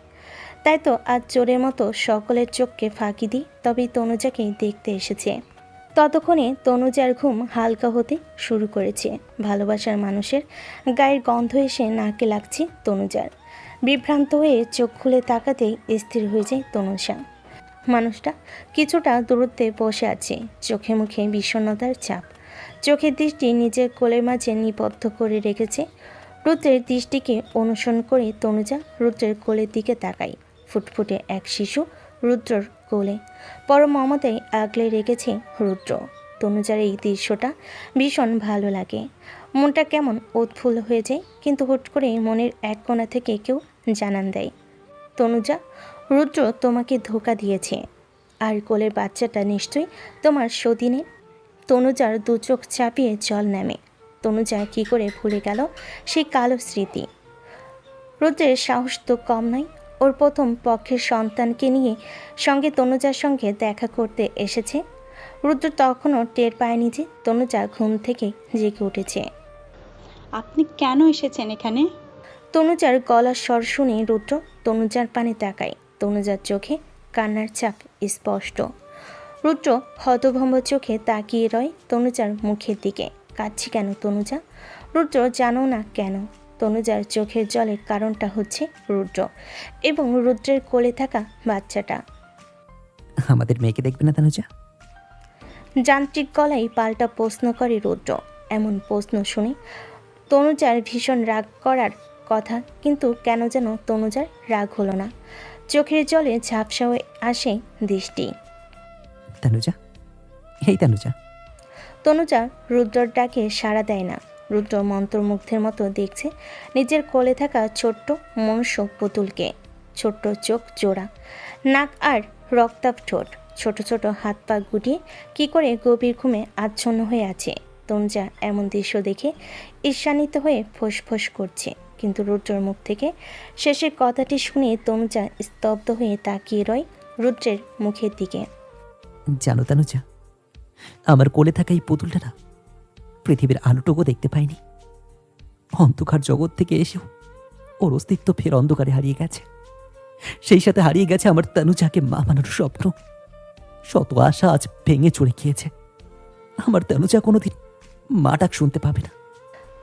তাই তো আজ চোরের মতো সকলের চোখকে ফাঁকি দিই তবেই তনুজাকে দেখতে এসেছে। ততক্ষণে তনুজার ঘুম হালকা হতে শুরু করেছে। ভালোবাসার মানুষের গায়ের গন্ধ এসে নাকে লাগছে তনুজার। বিভ্রান্ত হয়ে চোখ খুলে তাকাতেই স্থির হয়ে যায় তনুজা। মানুষটা কিছুটা দূরত্বে বসে আছে, চোখে মুখে বিষণ্ণতার ছাপ। চোখের দৃষ্টি নিজের কোলের মাঝে নিবদ্ধ করে রেখেছে। রুদ্রের দৃষ্টিকে অনুসরণ করে তনুজা রুদ্রের কোলের দিকে তাকায়। ফুটফুটে এক শিশু রুদ্রর কোলে পরম মমতায় আগলে রেখেছে রুদ্র। তনুজার এই দৃশ্যটা ভীষণ ভালো লাগে। মনটা কেমন উৎফুল্ল হয়ে যায়, কিন্তু হুট করে মনের এক কোণা থেকে কেউ জানান দেয়, তনুজা, রুদ্র তোমাকে ধোঁকা দিয়েছে, আর কোলের বাচ্চাটা নিশ্চয়ই তোমার সতীনে। তনুজার 2 চোখ চাপিয়ে জল নামে। তনুজা কী করে ভুলে গেল সেই কালো স্মৃতি। রুদ্রের সাহস তো কম নয়। ওর প্রথম পক্ষের সন্তানকে নিয়ে সঙ্গে তনুজার সঙ্গে দেখা করতে এসেছে। রুদ্র তখনও টের পায়নি যে তনুজা ঘুম থেকে জেগে উঠেছে। আপনি কেন এসেছেন এখানে? তনুজার গলার স্বর শুনে রুদ্র তনুজার পানে তাকায়। তনুজার চোখে কান্নার ছাপ স্পষ্ট। রুদ্র হতভম্ব চোখে তাকিয়ে রয় তনুজার মুখের দিকে। কাঁদছি কেন তনুজা? রুদ্র জানো না কেন? তনুজার চোখের জলের কারণটা হচ্ছে রুদ্র এবং রুদ্রের কোলে থাকা বাচ্চাটা। আমাদের মেয়েকে দেখবে না তনুজা? যান্ত্রিক গলায় পাল্টা প্রশ্ন করে রুদ্র। এমন প্রশ্ন শুনে তনুজার ভীষণ রাগ করার কথা, কিন্তু কেন যেন তনুজার রাগ হলো না। চোখের জলে ঝাপসা হয়ে আসে দৃষ্টি। তানুজা, এই তানুজা। তনুজা রুদ্রর ডাকে সাড়া দেয় না। রুদ্র মন্ত্রমুগ্ধের মতো দেখছে নিজের কোলে থাকা ছোট্ট মনুষ্য পুতুলকে। ছোট্ট চোখ জোড়া, নাক আর রক্তাভ ঠোঁট, ছোট ছোট হাত পা গুটিয়ে কী করে গভীর ঘুমে আচ্ছন্ন হয়ে আছে। তনুজা এমন দৃশ্য দেখে ঈর্ষান্বিত হয়ে ফোঁস করছে, কিন্তু রুদ্রর মুখ থেকে শেষের কথাটি শুনে তনুজা স্তব্ধ হয়ে তাকিয়ে রয় রুদ্রের মুখের দিকে। জানো তানুজা, আমার কোলে থাকা এই পুতুলটা না পৃথিবীর আলোটুকু দেখতে পায়নি। অন্ধকার জগৎ থেকে এসেও ওর অস্তিত্ব ফের অন্ধকারে হারিয়ে গেছে। সেই সাথে হারিয়ে গেছে আমার তানুজাকে মা বানানোর স্বপ্ন। শত আশা আজ ভেঙে চড়ে গিয়েছে। আমার তানুজা কোনোদিন মা ডাক শুনতে পাবে না।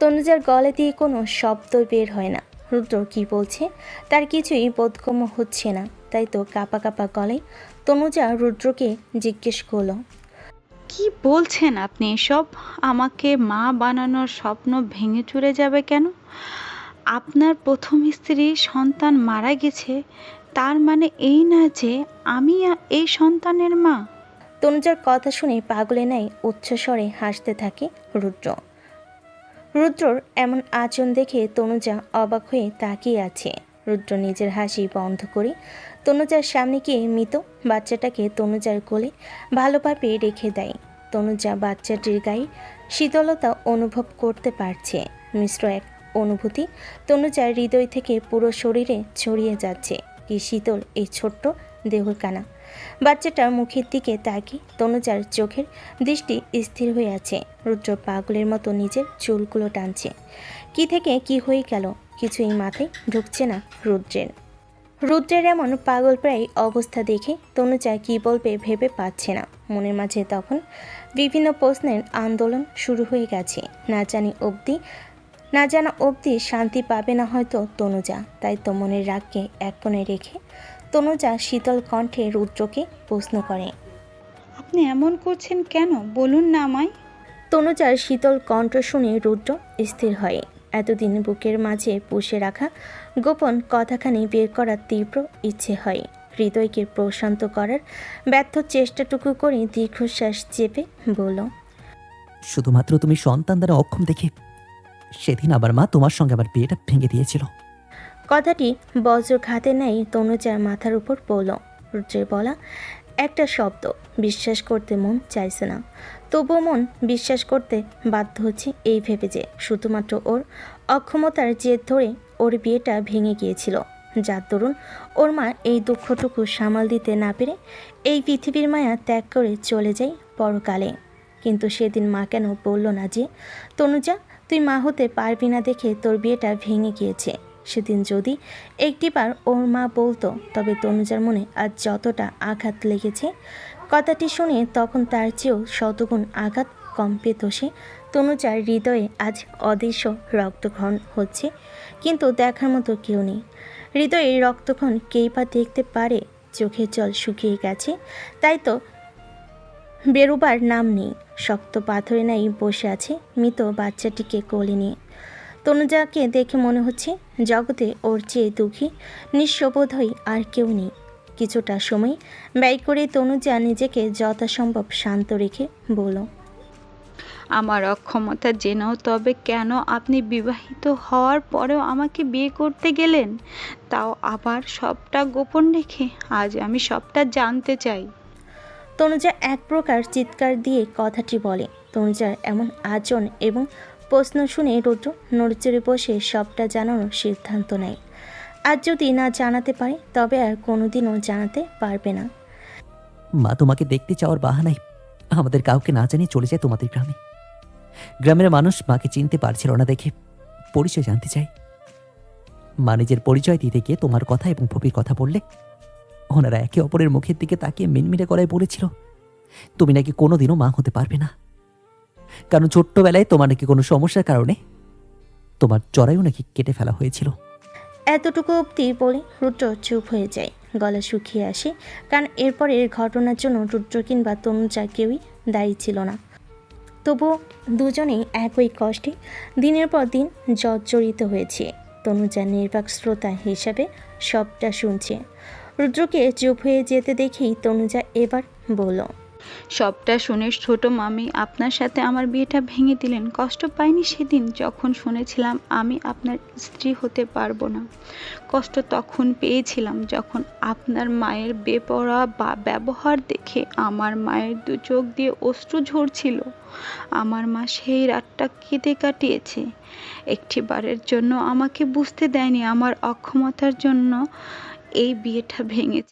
তনুজার গলা দিয়ে কোনো শব্দ বের হয় না। রুদ্র কি বলছে তার কিছুই বোধগম্য হচ্ছে না, তাই তো কাঁপা কাঁপা গলায় তনুজা রুদ্রকে জিজ্ঞেস করলো, কি বলছেন আপনি এসব? আমাকে মা বানানোর স্বপ্ন ভেঙে চুরে যাবে কেন? আপনার প্রথম স্ত্রী সন্তান মারা গেছে, তার মানে এই না যে আমি এই সন্তানের মা। তনুজার কথা শুনে পাগলে ন্যায় উচ্চস্বরে হাসতে থাকে রুদ্র। রুদ্রর এমন আচরণ দেখে তনুজা অবাক হয়ে তাকিয়ে আছে। রুদ্র নিজের হাসি বন্ধ করে তনুজার সামনে গিয়ে মৃত বাচ্চাটাকে তনুজার কোলে ভালোভাবে রেখে দেয়। তনুজা বাচ্চাটির গায়ে শীতলতা অনুভব করতে পারছে। মিশ্র এক অনুভূতি তনুজার হৃদয় থেকে পুরো শরীরে ছড়িয়ে যাচ্ছে। কি শীতল এই ছোট্ট দেহখানা। বাচ্চাটার মুখের দিকে তাকিয়ে তনুজার চোখের দৃষ্টি স্থির হয়ে আছে। রুদ্র পাগলের মতো নিজের চুলগুলো টানছে। কি থেকে কি হয়ে গেল কিছুই মাথায় ঢুকছে না রুদ্রের এমন পাগল প্রায় অবস্থা দেখে তনুজা কি বলবে ভেবে পাচ্ছে না। মনের মাঝে তখন বিভিন্ন প্রশ্নের আন্দোলন শুরু হয়ে গেছে। না জানা অবধি শান্তি পাবে না হয়তো তনুজা। তাই তো মনের রাগকে এক কোণে রেখে তনুজা শীতল কণ্ঠে রুদ্রকে প্রশ্ন করে, আপনি এমন করছেন কেন? বলুন না আমায়। তনুজার শীতল কণ্ঠ শুনে রুদ্র স্থির হয়। এতদিন বুকের মাঝে পুষে রাখা গোপন কথাখানি বের করার তীব্র ইচ্ছে হয়। হৃদয়কে প্রশান্ত করার ব্যর্থ চেষ্টাটুকু করে দীর্ঘশ্বাস চেপে বলল, শুধুমাত্র তুমি সন্তান দ্বারা অক্ষম দেখে সেদিন আবার মা তোমার সঙ্গে আমার বিয়েটা ভেঙে দিয়েছিল। কথাটি বজ্রঘাতে ন্যায় তনুজার মাথার উপর পড়ল। রুদ্রের বলা একটা শব্দ বিশ্বাস করতে মন চাইছে না, তবুও মন বিশ্বাস করতে বাধ্য হচ্ছে এই ভেবে যে শুধুমাত্র ওর অক্ষমতার জেদ ধরে ওর বিয়েটা ভেঙে গিয়েছিল, যার দরুন ওর মা এই দুঃখটুকু সামাল দিতে না পেরে এই পৃথিবীর মায়া ত্যাগ করে চলে যায় পরকালে। কিন্তু সেদিন মা কেন বলল না যে তনুজা তুই মা হতে পারবি না দেখে তোর বিয়েটা ভেঙে গিয়েছে। সেদিন যদি একটিবার ওর মা বলতো তবে তনুজার মনে আজ যতটা আঘাত লেগেছে কথাটি শুনে তখন তার চেয়েও শতগুণ আঘাত কম পেত সে। তনুজার হৃদয়ে আজ অদৃশ্য রক্তক্ষরণ হচ্ছে, কিন্তু দেখার মতো কেউ নেই। হৃদয়ে রক্তক্ষরণ কেই বা দেখতে পারে? চোখের জল শুকিয়ে গেছে, তাই তো বেরোবার নাম নেই। শক্ত পাথরে নাই বসে আছে মৃত বাচ্চাটিকে কোলে নিয়ে। তনুজাকে দেখে মনে হচ্ছে জগতে ওর চেয়ে দুঃখী নিঃস্ববোধই আর কেউ নেই। কিছুটা সময় ব্যয় করে তনুজা নিজেকে যথাসম্ভব শান্ত রেখে বলল, আমার অক্ষমতা জেনেও তবে কেন আপনি বিবাহিত হওয়ার পরেও আমাকে বিয়ে করতে গেলেন? তাও আবার সবটা গোপন রেখে। আজ আমি সবটা জানতে চাই। তনুজা এক প্রকার চিৎকার দিয়ে কথাটি বলে। তনুজার এমন আচরণ এবং প্রশ্ন শুনে রুদ্র নড়চড়ে বসে সবটা জানানোর সিদ্ধান্ত নেয়। আজ যদি না জানাতে পারে তবে আর কোনোদিনও জানাতে পারবে না। মা তোমাকে দেখতে চাওয়ার বাহানায় আমাদের কাউকে না জানিয়ে চলে যায় তোমাদের গ্রামে। গ্রামের মানুষ মাকে চিনতে পারছিল না দেখে পরিচয় জানতে চায়। মা নিজের পরিচয় দিতে গিয়ে তোমার কথা এবং ভবির কথা বললে ওনারা একে অপরের মুখের দিকে তাকিয়ে মিনমিনে গলায় বলেছিল তুমি নাকি কোনোদিনও মা হতে পারবে না, কারণ ছোট্টবেলায় তোমার নাকি কোনো সমস্যার কারণে তোমার জরায়ু নাকি কেটে ফেলা হয়েছিল। এতটুকু অবধি বলে রুদ্র চুপ হয়ে যায়, গলা শুকিয়ে আসে। কারণ এরপরের ঘটনার জন্য রুদ্র কিংবা তনুজা কেউই দায়ী ছিল না। তবুও দুজনেই একই কষ্টে দিনের পর দিন জর্জরিত হয়েছে। তনুজা নির্বাক শ্রোতা হিসাবে সবটা শুনছে। রুদ্রকে চুপ হয়ে যেতে দেখেই তনুজা এবার বলল, সবটা শুনে ছোট মামি আপনার সাথে আমার বিয়েটা ভেঙে দিলেন। কষ্ট পাইনি সেদিন যখন শুনেছিলাম আমি আপনার স্ত্রী হতে পারবো না। কষ্ট তখন পেয়েছিলাম যখন আপনার মায়ের বেপরোয়া ব্যবহার দেখে আমার মায়ের দু চোখ দিয়ে অশ্রু ঝরছিল। আমার মা সেই রাতটা কেঁদে কাটিয়েছে। একটিবারের জন্য আমাকে বুঝতে দেয়নি আমার অক্ষমতার জন্য এই বিয়েটা ভেঙেছে।